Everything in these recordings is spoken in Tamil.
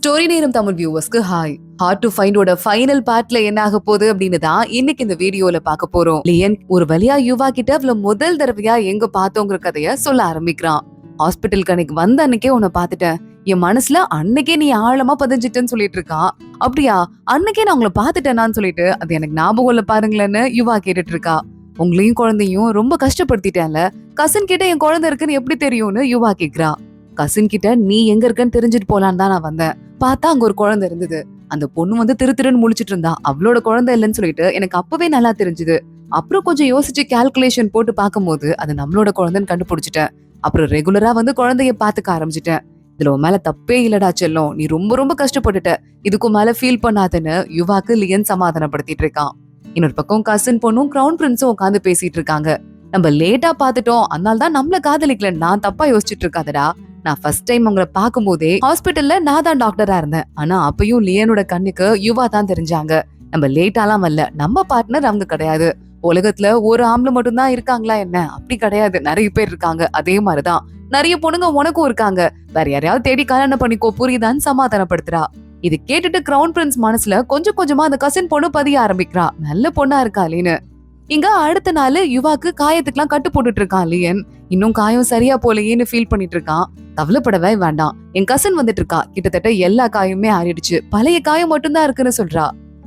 ஸ்டோரி நேரம் தமிழ் வியூவர்ஸ்க்கு ஹாய். ஹார்ட் டு ஃபைண்டோட ஃபைனல் பார்ட்ல என்ன ஆக போகுது அப்படின்னு தான் இன்னைக்கு இந்த வீடியோல பார்க்க போறோம். லியன் ஒரு வழியா யுவா கிட்ட அவள முதல் தடவையா எங்க பார்த்தோங்கிற கதைய சொல்ல ஆரம்பிக்கிறான். ஹாஸ்பிட்டல் கணக்கு வந்த அன்னைக்கே உன்னை பார்த்துட்டேன், என் மனசுல அன்னைக்கே நீ ஆழமா பதிஞ்சிட்டேன்னு சொல்லிட்டு இருக்கான். அப்படியா, அன்னைக்கே நான் உங்களை பார்த்துட்டேனான்னு சொல்லிட்டு அது எனக்கு ஞாபகம் இல்ல பாருங்களேன்னு யுவா கேட்டுட்டு இருக்கா. உங்களையும் குழந்தையும் ரொம்ப கஷ்டப்படுத்திட்டேன்ல, கசின் கிட்ட என் குழந்தை இருக்குன்னு எப்படி தெரியும்னு யுவா கேக்குறா. கசின் கிட்ட நீ எங்க இருக்கன்னு தெரிஞ்சுட்டு போலான்னு தான் நான் வந்தேன். பார்த்தா அங்க ஒரு குழந்தை இருந்தது. அந்த பொண்ணு வந்து திருன்னு முழிச்சிட்டு இருந்தா. அவளோட குழந்தை இல்லைன்னு சொல்லிட்டு எனக்கு அப்பவே நல்லா தெரிஞ்சுது. அப்புறம் கொஞ்சம் யோசிச்சு கால்குலேஷன் போட்டு பார்க்கும்போது அது நம்மளோட குழந்தைன்னு கண்டுபிடிச்சிட்டேன். அப்புறம் ரெகுலரா வந்து குழந்தைய பாத்துக்க ஆரம்பிச்சிட்டேன். இதுல உன் மேல தப்பே இல்லடா செல்லம், நீ ரொம்ப ரொம்ப கஷ்டப்பட்டுட்ட, இதுக்கும் மேல ஃபீல் பண்ணாதன்னு யுவாக்கு லியன் சமாதானப்படுத்திட்டு இருக்கான். இன்னொரு பக்கம் கசின் பொண்ணும் கிரவுன் பிரின்ஸும் உட்காந்து பேசிட்டு இருக்காங்க. நம்ம லேட்டா பாத்துட்டோம், அதனால தான் நம்மள காதலிக்கல, நான் தப்பா யோசிச்சுட்டு இருக்காதடா. நான் ஃபர்ஸ்ட் டைம் உங்களை பார்க்கும் போதே ஹாஸ்பிட்டல்ல நான் தான் டாக்டரா இருந்தேன். ஆனா அப்பயும் லியனோட கண்ணுக்கு யுவா தான் தெரிஞ்சாங்க. நம்ம லேட்டாலாம் வரல, நம்ம பார்ட்னர் அவங்க கிடையாது. உலகத்துல ஒரு ஆம்பளை மட்டும் தான் இருக்காங்களா என்ன? அப்படி கிடையாது, நிறைய பேர் இருக்காங்க. அதே மாதிரிதான் நிறைய பொண்ணுங்க உனக்கும் இருக்காங்க. வேற யாரையாவது தேடி கல்யாணம் பண்ணிக்கோ, புரியுதான்னு சமாதானப்படுத்துறா. இது கேட்டுட்டு கிரவுன் பிரின்ஸ் மனசுல கொஞ்சம் கொஞ்சமா அந்த கசின் பொண்ணு பதிய ஆரம்பிக்கிறா. நல்ல பொண்ணா இருக்காளேன்னு. இங்க அடுத்த நாள் யுவாக்கு காயத்துக்குலாம் கட்டு போட்டுட்டு இருக்கான் லியன். இன்னும் காயம் சரியா போலையேன்னு ஃபீல் பண்ணிட்டு இருக்கான். கவலைப்படவே வேண்டாம், என் கசின் வந்துட்டு இருக்கா, கிட்டத்தட்ட எல்லா காயமுமே ஆறிடுச்சு, பழைய காயம் மட்டும்தான் இருக்குன்னு சொல்றா.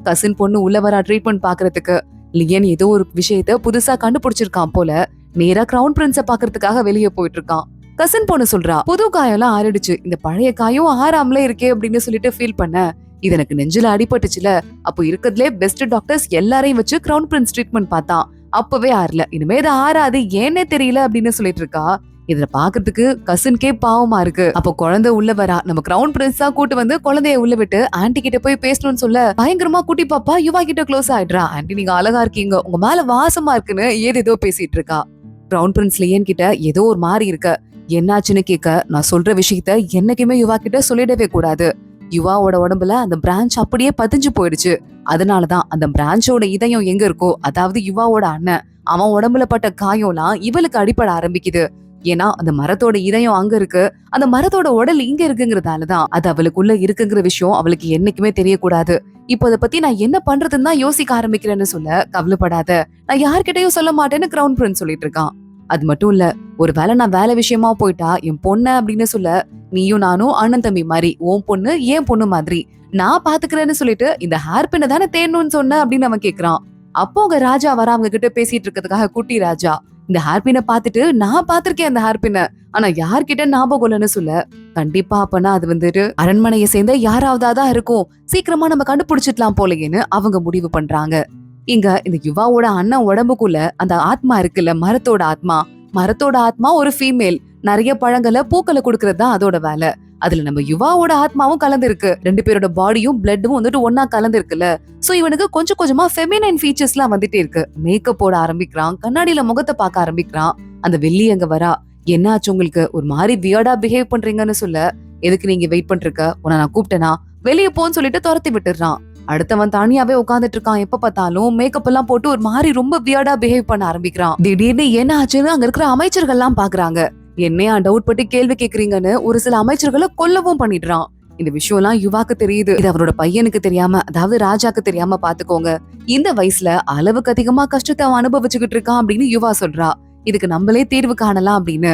கசின் பொண்ணு உள்ள வரா ட்ரீட்மெண்ட் பாக்குறதுக்கு. லியன் ஏதோ ஒரு விஷயத்த புதுசா கண்டுபிடிச்சிருக்கான் போல. நேரா கிரவுன் பிரின்ஸ பாக்குறதுக்காக வெளியே போயிட்டு இருக்கான். கசின் பொண்ணு சொல்றா, புது காயம் எல்லாம் ஆறிடுச்சு, இந்த பழைய காயம் ஆறாமலே இருக்கே அப்படின்னு சொல்லிட்டு ஃபீல் பண்ண. இது எனக்கு நெஞ்சில அடிபட்டுச்சுல, அப்போ இருக்கிறதுலே பெஸ்ட் டாக்டர்ஸ் எல்லாரையும் வச்சு கிரவுன் பிரின்ஸ் ட்ரீட்மெண்ட் பார்த்தான். அப்பவே ஆறல, இனிமே இது ஆறாது, ஏன்னே தெரியல அப்படின்னு சொல்லிட்டு இருக்கா. இதுல பாக்குறதுக்கு கசின்கே பாவமா இருக்கு. அப்போ குழந்தை உள்ள வரா. நம்ம கிரவுன் பிரின்ஸ் தான் கூட்டு வந்து குழந்தைய உள்ள விட்டு ஆன்டி கிட்ட போய் பேசணும்னு சொல்ல பயங்கரமா குட்டி பாப்பா யுவா கிட்ட க்ளோஸ் ஆயிடுறா. ஆன்டி நீங்க அழகா இருக்கீங்க, உங்க மேல வாசமா இருக்குன்னு ஏதேதோ பேசிட்டு இருக்கா. கிரவுன் பிரின்ஸ் லியன் கிட்ட ஏதோ ஒரு மாதிரி இருக்க, என்னாச்சுன்னு கேட்க, நான் சொல்ற விஷயத்த என்னைக்குமே யுவா கிட்ட சொல்லிடவே கூடாது. யுவாவோட உடம்புல அந்த பிரான்ச் அப்படியே பதிஞ்சு போயிடுச்சு. அதனாலதான் அந்த பிரான்ச்சோட இதயம் எங்க இருக்கோ, அதாவது யுவாவோட அண்ணன், அவன் உடம்புல பட்ட காயம்லாம் இவளுக்கு அடிப்பட ஆரம்பிக்குது. ஏன்னா அந்த மரத்தோட இதயம் அங்க இருக்கு, அந்த மரத்தோட உடல் இங்க இருக்குங்கிறதாலதான் அது அவளுக்குள்ள இருக்குங்கிற விஷயம் அவளுக்கு என்னைக்குமே தெரியக்கூடாது. இப்போ அதை பத்தி நான் என்ன பண்றதுன்னு தான் யோசிக்க ஆரம்பிக்கிறேன்னு சொல்ல, கவலைப்படாத, நான் யார்கிட்டயும் சொல்ல மாட்டேன்னு கிரவுன் பிரின்ஸ் சொல்லிட்டு இருக்கான். அது மட்டும் இல்ல, ஒருவேளை நான் வேலை விஷயமா போயிட்டா என் பொண்ணு அப்படின்னு சொல்ல, நீயும் நானும் அண்ணன் தம்பி மாதிரி, உன் பொண்ணு ஏன் பொண்ணு மாதிரி நான் பாத்துக்கிறேன்னு சொல்லிட்டு இந்த ஹேர் பின்ன தானே தேடணும்னு சொன்ன அப்படின்னு அவன் கேக்குறான். அப்போ அங்க ராஜா வர அவங்க கிட்ட பேசிட்டு இருக்கிறதுக்காக குட்டி ராஜா இந்த ஹேர் பின்ன பாத்துட்டு, நான் பாத்திருக்கேன் அந்த ஹேர் பின்ன, ஆனா யார்கிட்ட ஞாபகம் இல்லைன்னு சொல்ல, கண்டிப்பா அப்பனா அது வந்துட்டு அரண்மனையை சேர்ந்த யாராவதாதான் இருக்கும், சீக்கிரமா நம்ம கண்டுபிடிச்சிடலாம் போலயேன்னு அவங்க முடிவு பண்றாங்க. இங்க இந்த யுவாவோட அண்ணன் உடம்புக்குள்ள அந்த ஆத்மா இருக்குல்ல, மரத்தோட ஆத்மா ஒரு ஃபீமேல். நிறைய பழங்களை பூக்களை கொடுக்கறது தான் அதோட வேலை. அதுல நம்ம யுவாவோட ஆத்மாவும் கலந்து இருக்கு. ரெண்டு பேரோட பாடியும் பிளட்டும் வந்துட்டு ஒன்னா கலந்து இருக்குல்ல. சோ இவனுக்கு கொஞ்சம் கொஞ்சமா ஃபெமினைன் ஃபீச்சர்ஸ் எல்லாம் வந்துட்டே இருக்கு. மேக்கப் போட ஆரம்பிக்கிறான், கண்ணாடியில முகத்தை பார்க்க ஆரம்பிக்கிறான். அந்த வெள்ளி அங்க வரா. என்னாச்சு உங்களுக்கு, ஒரு மாதிரி வியர்டா பிஹேவ் பண்றீங்கன்னு சொல்ல, எதுக்கு நீங்க வெயிட் பண்றீங்க, உன்னை நான் கூப்பிட்டேனா, வெளியே போன்னு சொல்லிட்டு துரத்தி விட்டுறான். அடுத்தவன் தனியாவே உட்காந்துட்டு இருக்கான். எப்ப பார்த்தாலும் மேக்கப் எல்லாம் போட்டு ஒரு மாதிரி ரொம்ப வியர்டா பிஹேவ் பண்ண ஆரம்பிக்கிறான். திடீர்னு என்ன ஆச்சுன்னு அங்க இருக்கிற அமைச்சர்கள் எல்லாம் பாக்குறாங்க. என்னையா டவுட் பட்டு கேள்வி கேக்குறீங்கன்னு ஒரு சில அமைச்சர்களை கொல்லவும் பண்ணிடுறான். இந்த விஷயம் எல்லாம் யுவாக்கு தெரியுது. இது அவரோட பையனுக்கு தெரியாம, அதாவது ராஜாக்கு தெரியாம பாத்துக்கோங்க. இந்த வயசுல அளவுக்கு அதிகமா கஷ்டத்தை அவன் அனுபவிச்சுக்கிட்டு இருக்கான் அப்படின்னு யுவா சொல்றா. இதுக்கு நம்மளே தீர்வு காணலாம் அப்படின்னு.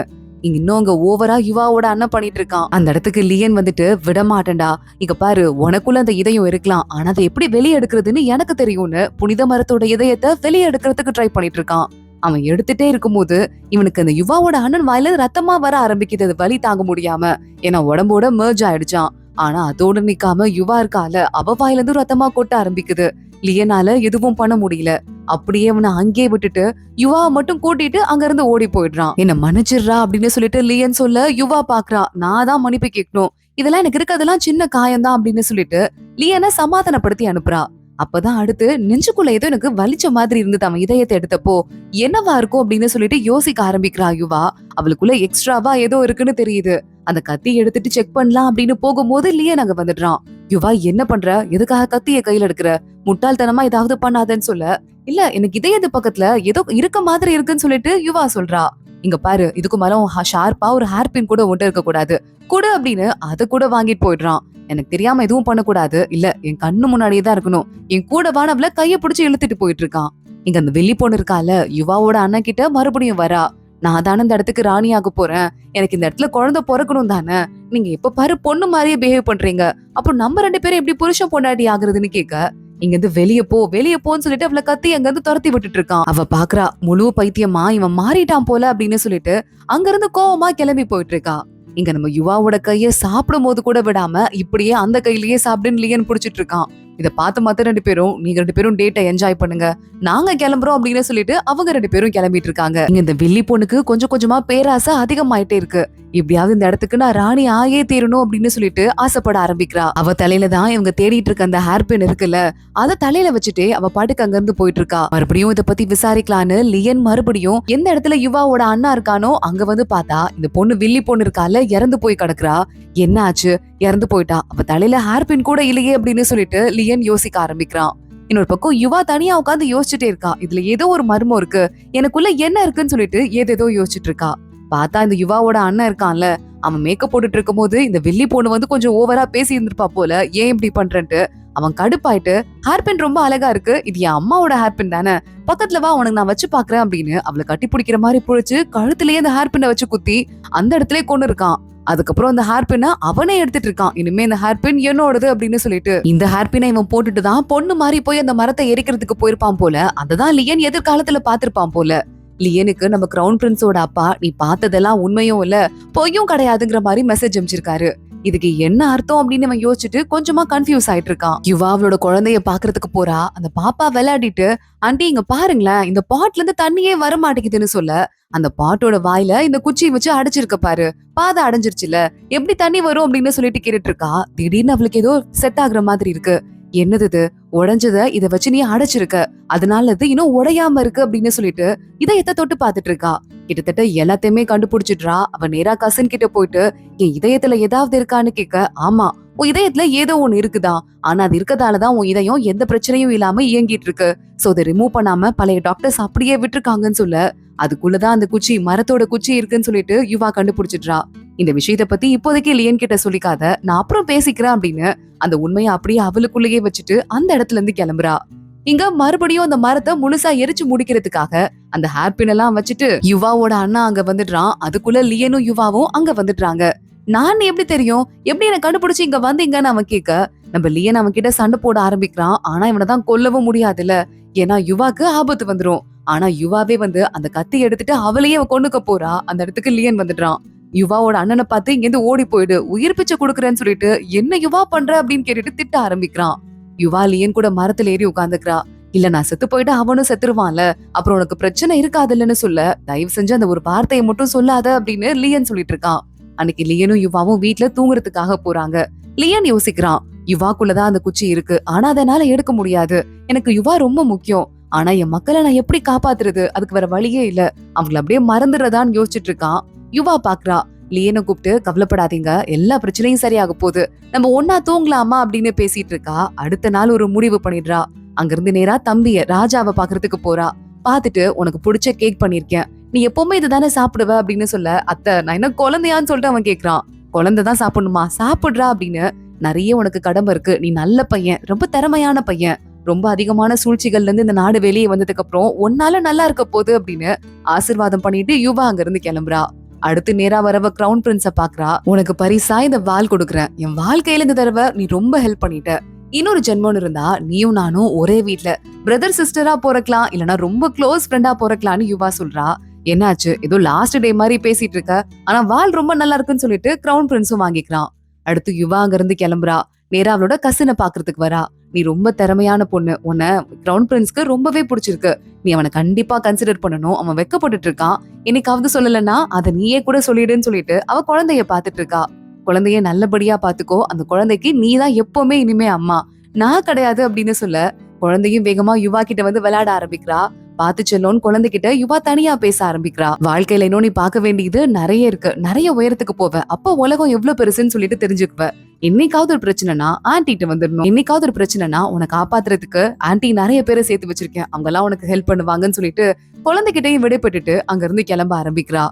இன்னும் அங்க ஓவரா யுவாவோட அண்ணன் பண்ணிட்டு இருக்கான். அந்த இடத்துக்கு லியன் வந்துட்டு, விட மாட்டேன்டா, இங்க பாரு, உனக்குள்ள அந்த இதயம் இருக்கலாம், ஆனா அதை எப்படி வெளியே எடுக்கிறதுன்னு எனக்கு தெரியும்னு புனித மரத்தோட இதயத்தை வெளியே எடுக்கிறதுக்கு ட்ரை பண்ணிட்டு இருக்கான். அவன் எடுத்துட்டே இருக்கும்போது இவனுக்கு அந்த யுவாவோட அண்ணன் வாயில ரத்தமா வர ஆரம்பிக்குது. அது வலி தாங்க முடியாம, ஏன்னா உடம்போட மெர்ஜ் ஆயிடுச்சான். ஆனா அதோட நிக்காம யுவா இருக்கால, அவ வாயில இருந்து ரத்தமா கொட்ட ஆரம்பிக்குது. லியனால எதுவும் பண்ண முடியல. அப்படியே அவனை அங்கேயே விட்டுட்டு யுவாவை மட்டும் கூட்டிட்டு அங்க இருந்து ஓடி போயிடுறான். என்ன மன்னிச்சிடுறா அப்படின்னு சொல்லிட்டு லியன் சொல்ல, யுவா பாக்குறான், நான் தான் மன்னிப்பு கேட்கணும், இதெல்லாம் எனக்கு இருக்கிறதெல்லாம் சின்ன காயம்தான் அப்படின்னு சொல்லிட்டு லியனை சமாதானப்படுத்தி அனுப்புறா. அப்பதான் அடுத்து நெஞ்சுக்குள்ள ஏதோ எனக்கு வலிச்ச மாதிரி இருந்தது அவன் இதயத்தை எடுத்தப்போ, என்னவா இருக்கும் அப்படின்னு சொல்லிட்டு யோசிக்க ஆரம்பிக்கிறா யுவா. அவளுக்குள்ள எக்ஸ்ட்ராவா ஏதோ இருக்குன்னு தெரியுது. அந்த கத்தி எடுத்துட்டு செக் பண்ணலாம் அப்படின்னு போகும்போது லியன் அங்க வந்துடுறான். யுவா என்ன பண்ற, எதுக்காக கத்திய கையில எடுக்கிற, முட்டாள்தனமா ஏதாவது பண்ணாதன்னு சொல்ல, இல்ல எனக்கு இதயத்து பக்கத்துல ஏதோ இருக்க மாதிரி இருக்குன்னு சொல்லிட்டு யுவா சொல்றா. இங்க பாரு, இதுக்கு மேல ஷார்ப்பா ஒரு ஹேர் பின் கூட ஒட்ட இருக்க கூடாது, கொடு அப்படின்னு அதை கூட வாங்கிட்டு போயிடுறான். எனக்கு தெரியாம எதுவும் பண்ணக்கூடாது, இல்ல என் கண்ணு முன்னாடியே தான் இருக்கணும், என் கூட வானவள கைய பிடிச்சு இழுத்துட்டு போயிட்டு இருக்கான். இங்க அந்த வெள்ளி பொண்ணு இருக்கால, யுவாவோட அண்ணன் கிட்ட மறுபடியும் வரா. நான் தானே இந்த இடத்துக்கு ராணியாக போறேன், எனக்கு இந்த இடத்துல குழந்தை பிறக்கணும் தானே, நீங்க எப்ப பாரு பொண்ணு மாதிரியே பிஹேவ் பண்றீங்க, அப்புறம் நம்ம 2 பேரும் எப்படி புருஷன் பொண்டாட்டி ஆகுறதுன்னு கேட்க, இங்க இருந்து வெளியே போ வெளியே போன்னு சொல்லிட்டு அவளை கத்தி அங்க இருந்து துரத்தி விட்டுட்டு இருக்கான். அவ பாக்குறா, முழு பைத்தியமா இவன் மாறிட்டான் போல அப்படின்னு சொல்லிட்டு அங்க இருந்து கோவமா கிளம்பி போயிட்டு இருக்கா. இங்க நம்ம யுவாவோட கைய சாப்பிடும் போது கூட விடாம இப்படியே அந்த கையிலேயே சாப்பிடுன்னு லியன் புடிச்சிட்டு இருக்கான். இத பார்த்து மத்த 2 பேரும், நீங்க 2 பேரும் டேட்டை என்ஜாய் பண்ணுங்க, நாங்க கிளம்புறோம் அப்படின்னு சொல்லிட்டு அவங்க 2 பேரும் கிளம்பிட்டு இருக்காங்க. இங்க இந்த வில்லி பொண்ணுக்கு கொஞ்சம் கொஞ்சமா பேராசை அதிகமாயிட்டே இருக்கு. எப்படியாவது இந்த இடத்துக்கு நான் ராணி ஆயே தீரணும் அப்படின்னு சொல்லிட்டு ஆசைப்பட ஆரம்பிக்கிறா. அவ தலையில தான் இவங்க தேடிட்டு இருக்க அந்த ஹேர் பின் இருக்குல்ல, அத தலையில வச்சுட்டே அவ பாட்டுக்கு அங்க இருந்து போயிட்டு இருக்கா. மறுபடியும் இத பத்தி விசாரிக்கலான்னு லியன் மறுபடியும் எந்த இடத்துல யுவாவோட அண்ணா இருக்கானோ அங்க வந்து பார்த்தா இந்த பொண்ணு வில்லி பொண்ணு இருக்கால இறந்து போய் கிடக்குறா. என்ன ஆச்சு, இறந்து போயிட்டா, அவ தலையில ஹேர் பின் கூட இல்லையே அப்படின்னு சொல்லிட்டு லியன் யோசிக்க ஆரம்பிக்கிறான். இன்னொரு பக்கம் யுவா தனியா உட்காந்து யோசிச்சுட்டே இருக்கா. இதுல ஏதோ ஒரு மர்மம் இருக்கு, எனக்குள்ள என்ன இருக்குன்னு சொல்லிட்டு ஏதேதோ யோசிச்சுட்டு இருக்கா. பார்த்தா இந்த யுவாவோட அண்ணன் இருக்கான்ல, அவன் மேக்கப் போட்டுட்டு இருக்கும் போது இந்த வெள்ளி பொண்ணு வந்து கொஞ்சம் ஓவரா பேசி இருந்திருப்பா போல, ஏன் இப்படி பண்றேன்ட்டு அவன் கடுப்பாயிட்டு, ஹேர் பின் ரொம்ப அழகா இருக்கு, இது என் அம்மாவோட ஹேர் பின் தானே, பக்கத்துல வா உனக்கு நான் வச்சு பாக்குறேன் அப்படின்னு அவளை கட்டி பிடிக்கிற மாதிரி புடிச்சு கழுத்துலயே அந்த ஹேர் பின்னை வச்சு குத்தி அந்த இடத்துல கொண்டு இருக்கான். அதுக்கப்புறம் அந்த ஹேர் பின்னை அவனே எடுத்துட்டு இருக்கான். இனிமே இந்த ஹேர் பின் என்னோடது அப்படின்னு சொல்லிட்டு இந்த ஹேர் பின்னை இவன் போட்டுட்டு தான் பொண்ணு மாதிரி போய் அந்த மரத்தை எரிக்கிறதுக்கு போயிருப்பான் போல. அததான் லியன் எதிர்காலத்துல பாத்திருப்பான் போல. லியனுக்கு நம்ம கிரவுன் பிரின்ஸோட அப்பா நீ பார்த்ததெல்லாம் உண்மையும் இல்ல பொய்யும் கிடையாதுங்கிற மாதிரி மெசேஜ் அனுப்பிச்சிருக்காரு. இதுக்கு என்ன அர்த்தம் அப்படின்னு அவன் யோசிச்சுட்டு கொஞ்சமா கன்ஃபியூஸ் ஆயிட்டு இருக்கான். யுவா அவளோட குழந்தைய பாக்குறதுக்கு போறா. அந்த பாப்பா விளையாடிட்டு, ஆண்டி இங்க பாருங்களேன், இந்த பாட்ல இருந்து தண்ணியே வர மாட்டேங்குதுன்னு சொல்ல, அந்த பாட்டோட வாயில இந்த குச்சியை வச்சு அடைச்சிருக்க பாரு, பாதை அடைஞ்சிருச்சுல, எப்படி தண்ணி வரும் அப்படின்னு சொல்லிட்டு கேட்டுட்டு இருக்கா. திடீர்னு அவளுக்கு ஏதோ செட் ஆகுற மாதிரி இருக்கு. என்னது இது, உடைஞ்சத இத வச்சு நீ அடைச்சிருக்க, அதனால இது இன்னும் உடையாம இருக்கு அப்படின்னு சொல்லிட்டு இதயத்தை தொட்டு பாத்துட்டு இருக்கா. கிட்டத்தட்ட எல்லாத்தையுமே கண்டுபிடிச்சிடுறா. அவ நேரா கசன் கிட்ட போயிட்டு, என் இதயத்துல ஏதாவது இருக்கான்னு கேட்க, ஆமா உன் இதயத்துல ஏதோ ஒண்ணு இருக்குதா, ஆனா அது இருக்கதாலதான் உன் இதயம் எந்த பிரச்சனையும் இல்லாம இயங்கிட்டு இருக்கு, சோ அதை ரிமூவ் பண்ணாம பழைய டாக்டர்ஸ் அப்படியே விட்டுருக்காங்கன்னு சொல்ல, அதுக்குள்ளதான் அந்த குச்சி, மரத்தோட குச்சி இருக்குன்னு சொல்லிட்டு யுவா கண்டுபிடிச்சிடுறா. இந்த விஷயத்த பத்தி இப்போதைக்கு லியன் கிட்ட சொல்லிக்காத, நான் அப்புறம் பேசிக்கிறேன் அப்படின்னு அந்த உண்மையை அப்படியே அவளுக்குள்ளேயே வச்சுட்டு அந்த இடத்துல இருந்து கிளம்புறா. இங்க மறுபடியும் அந்த மரத்தை முழுசா எரிச்சு முடிக்கிறதுக்காக அந்த ஹேர் பின் எல்லாம் வச்சுட்டு யுவாவோட அண்ணா அங்க வந்துடுறான். அதுக்குள்ள லியனும் யுவாவும் அங்க வந்துடுறாங்க. நான் எப்படி தெரியும், எப்படி என்ன கண்டுபிடிச்சு இங்க வந்தீங்கன்னு அவன் கேட்க, நம்ம லியன் அவன் கிட்ட சண்டை போட ஆரம்பிக்கிறான். ஆனா இவனதான் கொல்லவும் முடியாதுல்ல, ஏன்னா யுவாக்கு ஆபத்து வந்துரும். ஆனா யுவாவே வந்து அந்த கத்தி எடுத்துட்டு அவளையே கொண்டுக்க போறா. அந்த இடத்துக்கு லியன் வந்துடுறான். யுவாவோட அண்ணனை பார்த்து இங்க இருந்து ஓடி போயிடு, உயிர் பிச்சை கொடுக்குறேன்னு சொல்லிட்டு என்ன யுவா பண்ற அப்படின்னு கேட்டுட்டு திட்ட ஆரம்பிக்கிறான். யுவா லியன் கூட மரத்துல ஏறி உட்காந்துக்கிறா. இல்ல நான் செத்து போயிட்டு அவனும் செத்துருவான்ல, அப்புறம் உனக்கு பிரச்சனை இருக்காதுல்லன்னு சொல்ல, தயவு செஞ்சு அந்த ஒரு வார்த்தையை மட்டும் சொல்லாத அப்படின்னு லியன் சொல்லிட்டு இருக்கான். அன்னைக்கு லியனும் யுவாவும் வீட்டுல தூங்குறதுக்காக போறாங்க. லியன் யோசிக்கிறான், யுவாக்குள்ளதான் அந்த குச்சி இருக்கு, ஆனா அதனால எடுக்க முடியாது, எனக்கு யுவா ரொம்ப முக்கியம், ஆனா என் மக்களை நான் எப்படி காப்பாத்துறது, அதுக்கு வேற வழியே இல்ல, அவங்களை அப்படியே மறந்துடுறதான்னு யோசிச்சுட்டு இருக்கான். யுவா பாக்குறா. லியனை கூப்பிட்டு, கவலைப்படாதீங்க, எல்லா பிரச்சனையும் சரியாக போகுது, நம்ம ஒன்னா தூங்கலாமா அப்படின்னு பேசிட்டு இருக்கா. அடுத்த நாள் ஒரு முடிவு பண்ணிடுறா. அங்கிருந்து நேரா தம்பிய ராஜாவை பாக்குறதுக்கு போறா. பாத்துட்டு, உனக்கு பிடிச்ச கேக் பண்ணிருக்கேன், நீ எப்பவுமே இதுதானே சாப்பிடுவ அப்படின்னு சொல்ல, அத்தை நான் என்ன குழந்தையான்னு சொல்லிட்டு அவன் கேக்குறான். குழந்தைதான் சாப்பிடணுமா, சாப்பிடுறா அப்படின்னு, நிறைய உனக்கு கடமை இருக்கு, நீ நல்ல பையன், ரொம்ப திறமையான பையன், ரொம்ப அதிகமான சூழ்ச்சிகள்ல இருந்து இந்த நாடு வெளியே வந்ததுக்கு அப்புறம் உன்னால நல்லா இருக்க போகுது அப்படின்னு ஆசீர்வாதம் பண்ணிட்டு யுவா அங்க இருந்து கிளம்புறா. அடுத்து நேரா வரவ கிரவுன் பிரின்ஸ பாக்குறா. உனக்கு பரிசா இந்த வால் கொடுக்குறேன், என் வாழ்க்கையில இந்த தடவை நீ ரொம்ப ஹெல்ப் பண்ணிட்ட, இன்னொரு ஜென்மம் இருந்தா நீயும் நானும் ஒரே வீட்ல பிரதர் சிஸ்டரா போறக்கலாம், இல்லனா ரொம்ப க்ளோஸ் ஃப்ரெண்டா போறக்கலாம்னு யுவா சொல்றா. என்னாச்சு, ஏதோ லாஸ்ட் டே மாதிரி பேசிட்டு இருக்க, ஆனா வால் ரொம்ப நல்லா இருக்குன்னு சொல்லிட்டு கிரவுன் பிரின்ஸும் வாங்கிக்கிறான். அடுத்து யுவா அங்க இருந்து கிளம்புறா. நேரா அவளோட கசினை பாக்குறதுக்கு வரா. நீ ரொம்ப திறமையான பொண்ணு, உன்னை கிரவுன் பிரின்ஸ்க்கு ரொம்பவே பிடிச்சிருக்கு, நீ அவனை கண்டிப்பா கன்சிடர் பண்ணணும், அவன் வெக்கப்பட்டு இருக்கான், என்னைக்காவது சொல்லலன்னா அதை நீயே கூட சொல்லிடுன்னு சொல்லிட்டு அவ குழந்தைய பாத்துட்டு இருக்கா. குழந்தைய நல்லபடியா பாத்துக்கோ, அந்த குழந்தைக்கு நீதான் எப்பவுமே இனிமே அம்மா, நான் கிடையாது அப்படின்னு சொல்ல, குழந்தையும் வேகமா யுவா கிட்ட வந்து விளையாட ஆரம்பிக்கிறா. பாத்து செல்லோன்னு குழந்தைகிட்ட யுவா தனியா பேச ஆரம்பிக்கிறா. வாழ்க்கையில இன்னும் நீ பார்க்க வேண்டியது நிறைய இருக்கு, நிறைய உயரத்துக்கு போவ, அப்ப உலகம் எவ்வளவு பெருசுன்னு சொல்லிட்டு தெரிஞ்சுக்குவ, என்னைக்காவது ஒரு பிரச்சனைனா ஆன்ட்டிட்ட வந்துடணும். என்னைக்காவது ஒரு பிரச்சனைனா உன்னை காப்பாத்துறதுக்கு ஆன்ட்டி நிறைய பேரை சேர்த்து வச்சிருக்கேன், அவங்க எல்லாம் உனக்கு ஹெல்ப் பண்ணுவாங்கன்னு சொல்லிட்டு குழந்தைகிட்டையும் விடைபெற்றுட்டு அங்க இருந்து கிளம்ப ஆரம்பிக்கிறா.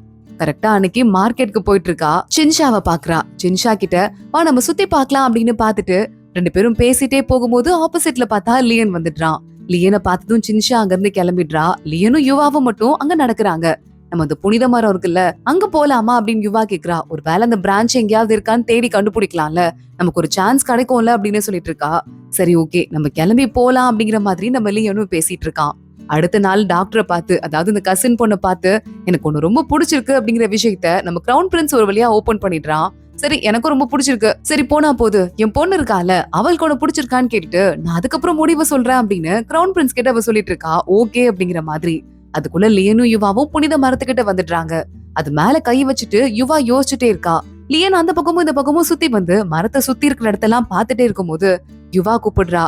கரெக்டா அன்னைக்கு மார்க்கெட்டுக்கு போயிட்டு இருக்கா. சின்ஷாவை பாக்குறா. சின்ஷா கிட்ட வா நம்ம சுத்தி பார்க்கலாம் அப்படின்னு பாத்துட்டு ரெண்டு பேரும் பேசிட்டே போகும்போது ஆப்போசிட்ல பார்த்தா லியன் வந்துடுறான். லியனை பார்த்ததும் சின்ஷா அங்க இருந்து கிளம்பிடுறா. லியனும் யுவாவும் மட்டும் அங்க நடக்குறாங்க. நம்ம அந்த புனித மரம் இருக்குல்ல அங்க போலாமா அப்படின்னு யுவா கேக்குறா. ஒரு வேலை அந்த பிரான்ச் எங்கேயாவது இருக்கான்னு தேடி கண்டுபிடிக்கலாம்ல, நமக்கு ஒரு சான்ஸ் கிடைக்கும்ல அப்படின்னு சொல்லிட்டு இருக்கா. சரி ஓகே நம்ம கிளம்பி போலாம் அப்படிங்கிற மாதிரி நம்ம லியனும் பேசிட்டு இருக்கான். அடுத்த நாள் டாக்டரை பார்த்து, அதாவது இந்த கசின் பொண்ணை பார்த்து எனக்கு ஒண்ணு ரொம்ப பிடிச்சிருக்கு அப்படிங்கிற விஷயத்த நம்ம கிரவுன் பிரின்ஸ் ஒரு வழியா ஓபன் பண்ணிடுறான். சரி எனக்கும் ரொம்ப பிடிச்சிருக்கு, சரி போனா போது, என் பொண்ணு இருக்கால அவளுக்கு ஒண்ணு பிடிச்சிருக்கான்னு கேட்டுட்டு நான் அதுக்கப்புறம் முடிவை சொல்றேன் அப்படின்னு கிரவுன் பிரின்ஸ் கிட்ட அவ சொல்லிட்டு இருக்கா. ஓகே அப்படிங்கிற மாதிரி. அதுக்குள்ள லியனும் யுவாவும் புனித மரத்துக்கிட்ட வந்துடுறாங்க. அது மேல கை வச்சுட்டு யுவா யோசிச்சுட்டே இருக்கா. லியன் அந்த பக்கமும் இந்த பக்கமும் சுத்தி வந்து மரத்தை சுத்தி இருக்கிற இடத்தெல்லாம் பாத்துட்டே இருக்கும் போது யுவா கூப்பிடுறா.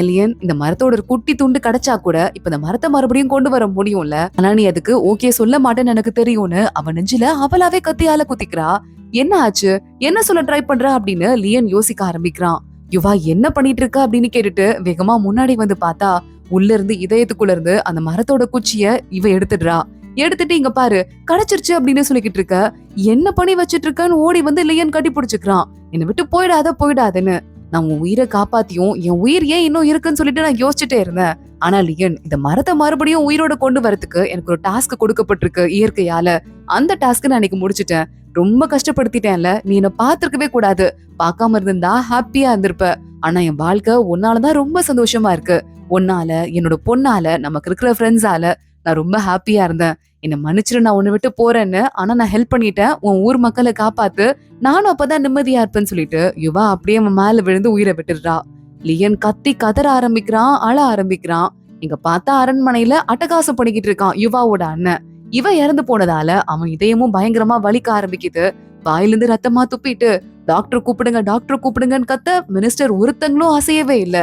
லியன், இந்த மரத்தோட ஒரு குட்டி துண்டு கிடைச்சா கூட இப்ப இந்த மரத்தை மறுபடியும் கொண்டு வர முடியும்ல, ஆனா நீ அதுக்கு ஓகே சொல்ல மாட்டேன்னு எனக்கு தெரியும்னு அவன் நெஞ்சில அவளாவே கத்தியால குத்திக்கிறா. என்ன ஆச்சு, என்ன சொல்ல ட்ரை பண்ற அப்படின்னு லியன் யோசிக்க ஆரம்பிக்கிறான். யுவா என்ன பண்ணிட்டு இருக்க அப்படின்னு கேட்டுட்டு வேகமா முன்னாடி வந்து பார்த்தா உள்ள இருந்து இதயத்துக்குள்ள இருந்து அந்த மரத்தோட குச்சிய இவ எடுத்துடுறா. எடுத்துட்டு இங்க பாரு கிடைச்சிருச்சு அப்படின்னு சொல்லிக்கிட்டு இருக்க. என்ன பண்ணி வச்சிட்டு இருக்கன்னு ஓடி வந்து லியன் கட்டி பிடிச்சுக்கிறான். என்னை விட்டு போயிடாதுன்னு. நான் உன் உயிரை காப்பாத்தியும் என் உயிர் ஏன் இன்னும் இருக்குன்னு சொல்லிட்டு நான் யோசிச்சுட்டே இருந்தேன். ஆனா லியன், இந்த மரத்தை மறுபடியும் உயிரோட கொண்டு வரதுக்கு எனக்கு ஒரு டாஸ்க் கொடுக்கப்பட்டிருக்கு இயற்கையால. அந்த டாஸ்க் நான் இன்னைக்கு முடிச்சிட்டேன். ரொம்ப கஷ்டப்படுத்திட்டேன்ல, நீ என்ன பாத்துருக்கவே கூடாது. பார்க்காம இருந்தா ஹாப்பியா இருந்திருப்ப. ஆனா என் வாழ்க்கை உன்னாலதான் ரொம்ப சந்தோஷமா இருக்கு. உன்னால, என்னோட பொண்ணால, நமக்கு இருக்கிற ஃப்ரெண்ட்ஸால நான் ரொம்ப ஹாப்பியா இருந்தேன். என்ன மன்னிச்சிரு, நான் உன்னை விட்டு போறேன்னு. ஆனா நான் ஹெல்ப் பண்ணிட்டேன், உன் ஊர் மக்களை காப்பாத்து, நானும் அப்பதான் நிம்மதியா இருப்பேன்னு சொல்லிட்டு யுவா அப்படியே அவன் மேல விழுந்து உயிரை விட்டுடுறா. லியன் கத்தி கதற ஆரம்பிக்கிறான், அழ ஆரம்பிக்கிறான். இங்க பார்த்தா அரண்மனையில அட்டகாசம் பண்ணிக்கிட்டு இருக்கான் யுவாவோட அண்ணன். இவ இறந்து போனதால அவன் இதயமும் பயங்கரமா வலிக்க ஆரம்பிக்குது. வாயிலிருந்து ரத்தமா துப்பிட்டு டாக்டர் கூப்பிடுங்க டாக்டர் கூப்பிடுங்கன்னு கத்த மினிஸ்டர் ஒருத்தங்களும் அசையவே இல்ல.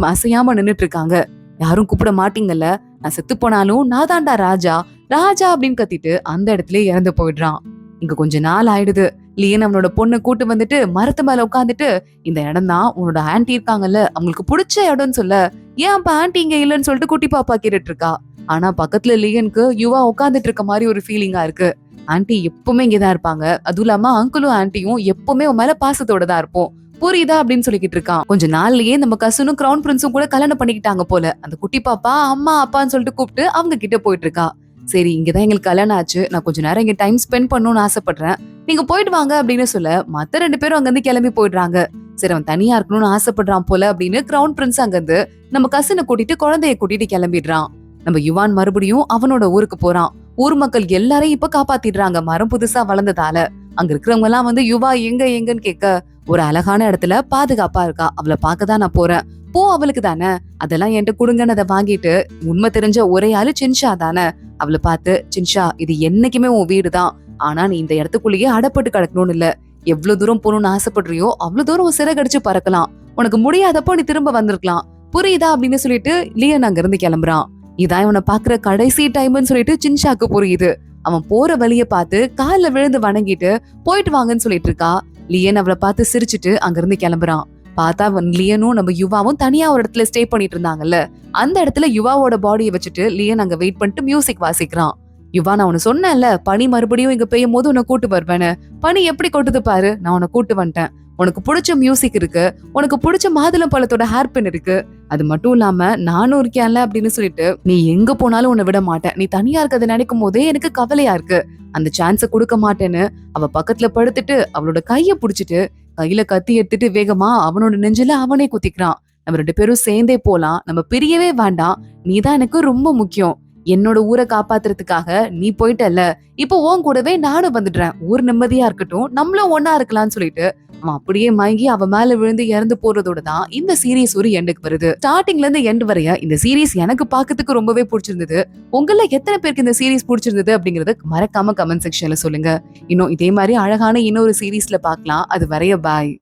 அசையாம நின்னுட்டு இருக்காங்க. யாரும் கூப்பிட மாட்டீங்கல்ல, நான் செத்து போனாலும் நான் தாண்டா ராஜா ராஜா அப்படின்னு கத்திட்டு அந்த இடத்துல இறந்து போயிடுறான். இங்க கொஞ்ச நாள் ஆயிடுது. லியன் அவனோட பொண்ணை கூட்டு வந்துட்டு மரத்து மேல உட்காந்துட்டு இந்த இடம் தான் உன்னோட ஆன்டி இருக்காங்கல்ல அவங்களுக்கு பிடிச்ச இடம்னு சொல்ல, ஏன் அப்ப ஆன்டி இங்க இல்லன்னு சொல்லிட்டு குட்டி பாப்பா கேட்டுட்டு இருக்கா. ஆனா பக்கத்துல லியனுக்கு யுவா உட்காந்துட்டு இருக்க மாதிரி ஒரு ஃபீலிங்கா இருக்கு. ஆன்டி எப்பவுமே இங்கதான் இருப்பாங்க, அதுவும் இல்லாம அங்கிளும் ஆன்டியும் எப்பவுமே உன் மேல பாசத்தோட தான் இருப்போம், புரியுதா அப்படின்னு சொல்லிக்கிட்டு இருக்கான். கொஞ்ச நாள்லயே நம்ம கசனும் கிரவுன் பிரின்ஸும் கூட கல்யாணம் பண்ணிக்கிட்டாங்க போல. அந்த குட்டி பாப்பா அம்மா அப்பான்னு சொல்லிட்டு கூப்பிட்டு அவங்க கிட்ட போயிட்டு இருக்கா. சரி இங்கதான் எங்களுக்கு கல்யாணம் ஆச்சு, நான் கொஞ்ச நேரம் இங்க டைம் ஸ்பெண்ட் பண்ணணும்னு ஆசைப்படுறேன், நீங்க போயிட்டு வாங்க அப்படின்னு சொல்ல மத்த ரெண்டு பேரும் அங்க இருந்து கிளம்பி போயிடுறாங்க. சரி அவன் தனியா இருக்கணும்னு ஆசைப்படுறான் போல அப்படின்னு கிரவுன் பிரின்ஸ் அங்க இருந்து நம்ம கசனை கூட்டிட்டு குழந்தைய கூட்டிட்டு கிளம்பிடுறான். நம்ம யுவான் மறுபடியும் அவனோட ஊருக்கு போறான். ஊர் மக்கள் எல்லாரையும் இப்ப காப்பாத்திடுறாங்க மரம் புதுசா வளர்ந்ததால. அங்க இருக்கிறவங்க எல்லாம் வந்து யுவா எங்கன்னு கேட்க, ஒரு அழகான இடத்துல பாதுகாப்பா இருக்கா, அவளை பார்க்கதான் நான் போறேன், போ அவளுக்கு தானே, அதெல்லாம் என்கிட்ட கொடுங்கன்னு அதை வாங்கிட்டு உண்மை தெரிஞ்ச ஒரே ஆளு சின்ஷா தானே. அவளை பார்த்து, சின்ஷா இது என்னைக்குமே உன் வீடுதான், ஆனா நீ இந்த இடத்துக்குள்ளேயே அடப்பட்டு கிடக்கணும்னு இல்ல, எவ்வளவு தூரம் போகணும்னு ஆசைப்படுறியோ அவ்வளவு தூரம் சிறகடிச்சு பறக்கலாம், உனக்கு முடியாதப்போ நீ திரும்ப வந்திருக்கலாம், புரியுதா அப்படின்னு சொல்லிட்டு லியன் அங்க இருந்து கிளம்புறான். இதான் இவனை பாக்குற கடைசி டைம்னு சொல்லிட்டு சின்ஷாக்கு புரியுது. அவன் போற வழிய பார்த்து கால்ல விழுந்து வணங்கிட்டு போயிட்டு வாங்கன்னு சொல்லிட்டு இருக்கா. லியன் அவளை பார்த்து சிரிச்சுட்டு அங்க இருந்து கிளம்புறான். பார்த்தா லியனும் நம்ம யுவாவும் தனியா ஒரு இடத்துல ஸ்டே பண்ணிட்டு இருந்தாங்கல்ல, அந்த இடத்துல யுவாவோட பாடியை வச்சுட்டு லியன் அங்க வெயிட் பண்ணிட்டு மியூசிக் வாசிக்கிறான். யுவா, நான் உன்னை சொன்னேன்ல பனி மறுபடியும் இங்க பெய்யும் போது உன்னை கூட்டு வருவேன்னு, பனி எப்படி கொட்டுது பாரு, நான் உன்னை கூட்டு வந்துட்டேன், உனக்கு பிடிச்ச மியூசிக் இருக்கு, உனக்கு பிடிச்ச மாதுளம் பழத்தோட ஹேர் பின் இருக்கு, அது மட்டும் இல்லாம நானும் இருக்கேன்ல அப்படின்னு சொல்லிட்டு நீ எங்க போனாலும் உன்னை விட மாட்டேன், நீ தனியா இருக்கிறத நினைக்கும் போதே எனக்கு கவலையா இருக்கு, அந்த சான்ஸ கொடுக்க மாட்டேன்னு அவ பக்கத்துல படுத்துட்டு அவளோட கைய புடிச்சிட்டு கையில கத்தி எடுத்துட்டு வேகமா அவனோட நெஞ்சில அவனே குத்திக்கிறான். நம்ம ரெண்டு பேரும் சேர்ந்தே போலாம், நம்ம பிரியவே வேண்டாம், நீதான் எனக்கு ரொம்ப முக்கியம், என்னோட ஊரை காப்பாத்துறதுக்காக நீ போயிட்டல, இப்போ உன் கூடவே நானும் வந்துடுறேன், ஊர் நிம்மதியா இருக்கட்டும், நம்மளும் ஒன்னா இருக்கலாம்னு சொல்லிட்டு அவன் அப்படியே மயங்கி அவ மேல விழுந்து இறந்து போறதோட தான் இந்த சீரீஸ் ஒரு எண்டுக்கு வருது. ஸ்டார்டிங்ல இருந்து எண்ட் வரைய இந்த சீரீஸ் எனக்கு பாக்கிறதுக்கு ரொம்பவே பிடிச்சிருந்தது. உங்கள எத்தனை பேருக்கு இந்த சீரீஸ் பிடிச்சிருந்தது அப்படிங்கறத மறக்காம கமெண்ட் செக்ஷன்ல சொல்லுங்க. இன்னும் இதே மாதிரி அழகான இன்னொரு சீரீஸ்ல பார்க்கலாம். அது வரைய பாய்.